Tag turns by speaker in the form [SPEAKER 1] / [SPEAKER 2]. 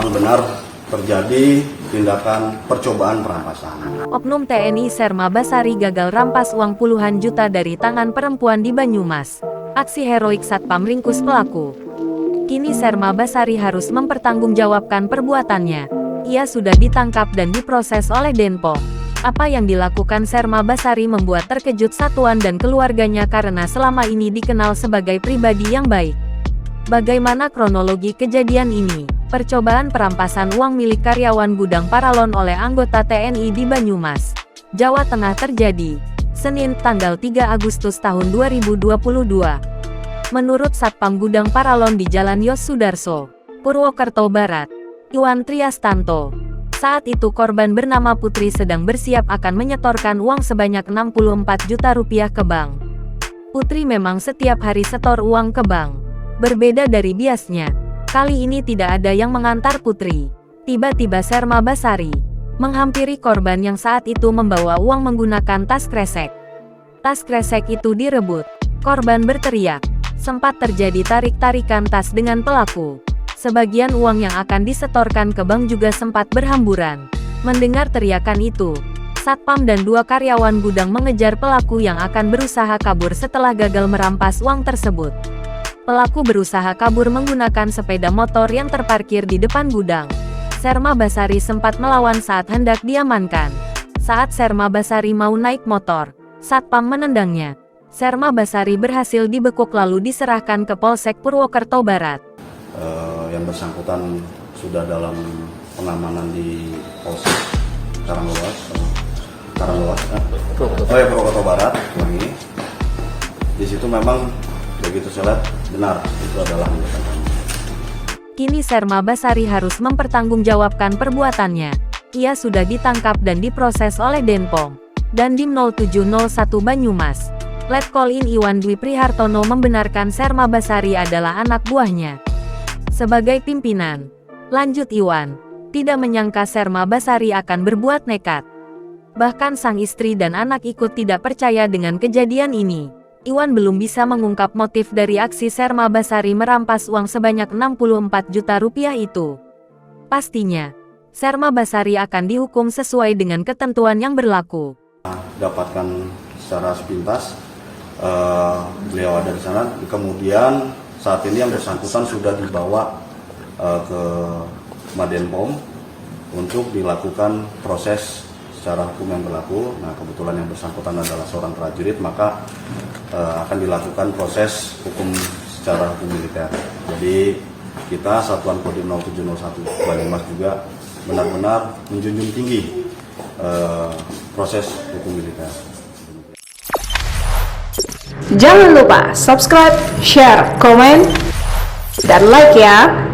[SPEAKER 1] memang benar terjadi tindakan percobaan perampasan.
[SPEAKER 2] Oknum TNI Serma Basari gagal rampas uang puluhan juta dari tangan perempuan di Banyumas. Aksi heroik Satpam ringkus pelaku. Kini Serma Basari harus mempertanggungjawabkan perbuatannya. Ia sudah ditangkap dan diproses oleh Denpom. Apa yang dilakukan Serma Basari membuat terkejut satuan dan keluarganya karena selama ini dikenal sebagai pribadi yang baik. Bagaimana kronologi kejadian ini? Percobaan perampasan uang milik karyawan gudang paralon oleh anggota TNI di Banyumas, Jawa Tengah terjadi Senin tanggal 3 Agustus tahun 2022. Menurut Satpam Gudang Paralon di Jalan Yos Sudarso, Purwokerto Barat, Iwan Triastanto, saat itu korban bernama Putri sedang bersiap akan menyetorkan uang sebanyak 64 juta rupiah ke bank. Putri memang setiap hari setor uang ke bank. Berbeda dari biasanya, kali ini tidak ada yang mengantar Putri. Tiba-tiba Serma Basari menghampiri korban yang saat itu membawa uang menggunakan tas kresek. Tas kresek itu direbut. Korban berteriak. Sempat terjadi tarik-tarikan tas dengan pelaku. Sebagian uang yang akan disetorkan ke bank juga sempat berhamburan. Mendengar teriakan itu, Satpam dan 2 karyawan gudang mengejar pelaku yang akan berusaha kabur setelah gagal merampas uang tersebut. Pelaku berusaha kabur menggunakan sepeda motor yang terparkir di depan gudang. Serma Basari sempat melawan saat hendak diamankan. Saat Serma Basari mau naik motor, Satpam menendangnya. Serma Basari berhasil dibekuk lalu diserahkan ke Polsek Purwokerto Barat.
[SPEAKER 1] Yang bersangkutan sudah dalam pengamanan di Polsek Purwokerto Barat. Ini di situ memang begitu saya lihat benar itu adalah anggota kami.
[SPEAKER 2] Kini Serma Basari harus mempertanggungjawabkan perbuatannya. Ia sudah ditangkap dan diproses oleh Denpom dan Dim 0701 Banyumas. Letkol In Iwan Dwi Prihartono membenarkan Serma Basari adalah anak buahnya. Sebagai pimpinan, lanjut Iwan, tidak menyangka Serma Basari akan berbuat nekat. Bahkan sang istri dan anak ikut tidak percaya dengan kejadian ini. Iwan belum bisa mengungkap motif dari aksi Serma Basari merampas uang sebanyak 64 juta rupiah itu. Pastinya, Serma Basari akan dihukum sesuai dengan ketentuan yang berlaku.
[SPEAKER 1] Dapatkan secara sepintas, beliau ada di sana. Kemudian saat ini yang bersangkutan sudah dibawa ke Madenpom untuk dilakukan proses secara hukum yang berlaku. Nah, kebetulan yang bersangkutan adalah seorang prajurit, maka akan dilakukan proses hukum secara hukum militer. Jadi kita Satuan Kodim 0701 Banyumas juga benar-benar menjunjung tinggi proses hukum militer.
[SPEAKER 3] Jangan lupa subscribe, share, komen, dan like ya.